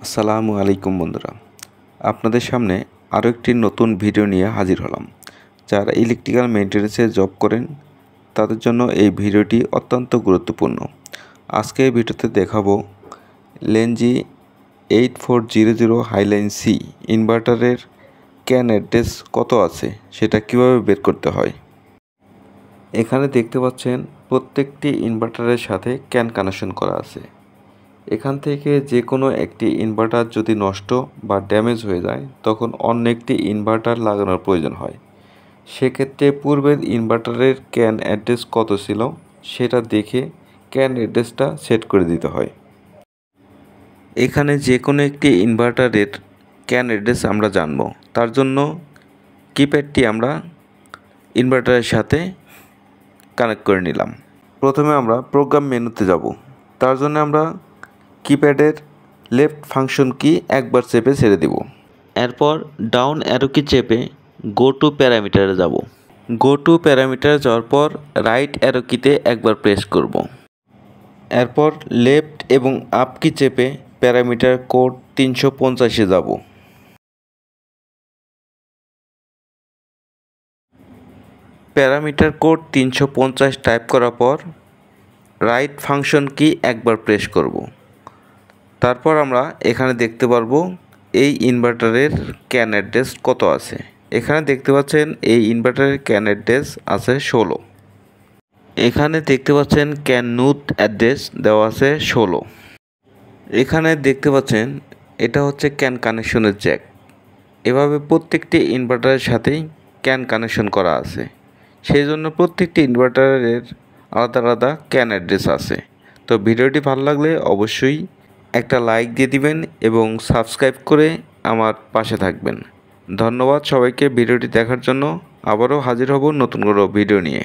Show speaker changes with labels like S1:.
S1: আসসালামু আলাইকুম বন্ধুরা, আপনাদের সামনে আরও একটি নতুন ভিডিও নিয়ে হাজির হলাম। যারা ইলেকট্রিক্যাল মেইনটেন্যান্সে জব করেন তাদের জন্য এই ভিডিওটি অত্যন্ত গুরুত্বপূর্ণ। আজকে এই ভিডিওতে দেখাবো লেনজি 8400 হাইলাইন সি ইনভার্টারের ক্যান অ্যাড্রেস কত আছে সেটা কিভাবে বের করতে হয়। এখানে দেখতে পাচ্ছেন প্রত্যেকটি ইনভার্টারের সাথে ক্যান কানেকশন করা আছে। এখান থেকে যে কোনো একটি ইনভার্টার যদি নষ্ট বা ড্যামেজ হয়ে যায় তখন অন্য একটি ইনভার্টার লাগানোর প্রয়োজন হয়। সেক্ষেত্রে পূর্বের ইনভার্টারের ক্যান অ্যাড্রেস কত ছিল সেটা দেখে ক্যান অ্যাড্রেসটা সেট করে দিতে হয়। এখানে যে কোনো একটি ইনভার্টারের ক্যান অ্যাড্রেস আমরা জানব, তার জন্য কিপ্যাডটি আমরা ইনভার্টারের সাথে কানেক্ট করে নিলাম। প্রথমে আমরা প্রোগ্রাম মেনুতে যাব। তার জন্য আমরা কিপ্যাডের লেফট ফাংশন কি একবার চেপে ছেড়ে দেব। এরপর ডাউন অ্যারো কি চেপে গো টু প্যারামিটারে যাব। গো টু প্যারামিটারে যাওয়ার পর রাইট অ্যারো কিতে একবার প্রেস করব। এরপর লেফট এবং আপ কি চেপে প্যারামিটার কোড 350-এ যাব। প্যারামিটার কোড 350 টাইপ করার পর রাইট ফাংশন কি একবার প্রেস করব। তারপর আমরা এখানে দেখতে পারবো এই ইনভার্টারের ক্যান অ্যাড্রেস কত আছে। এখানে দেখতে পাচ্ছেন এই ইনভার্টারের ক্যান অ্যাড্রেস আছে 16। এখানে দেখতে পাচ্ছেন ক্যান নুথ অ্যাড্রেস দেওয়া আছে 16। এখানে দেখতে পাচ্ছেন এটা হচ্ছে ক্যান কানেকশনের জ্যাক। এভাবে প্রত্যেকটি ইনভার্টারের সাথেই ক্যান কানেকশন করা আছে, সেই জন্য প্রত্যেকটি ইনভার্টারের আলাদা আলাদা ক্যান অ্যাড্রেস আছে। তো ভিডিওটি ভালো লাগলে অবশ্যই একটা লাইক দিয়ে দিবেন এবং সাবস্ক্রাইব করে আমার পাশে থাকবেন। ধন্যবাদ সবাইকে ভিডিওটি দেখার জন্য। আবারও হাজির হব নতুন কোনো ভিডিও নিয়ে।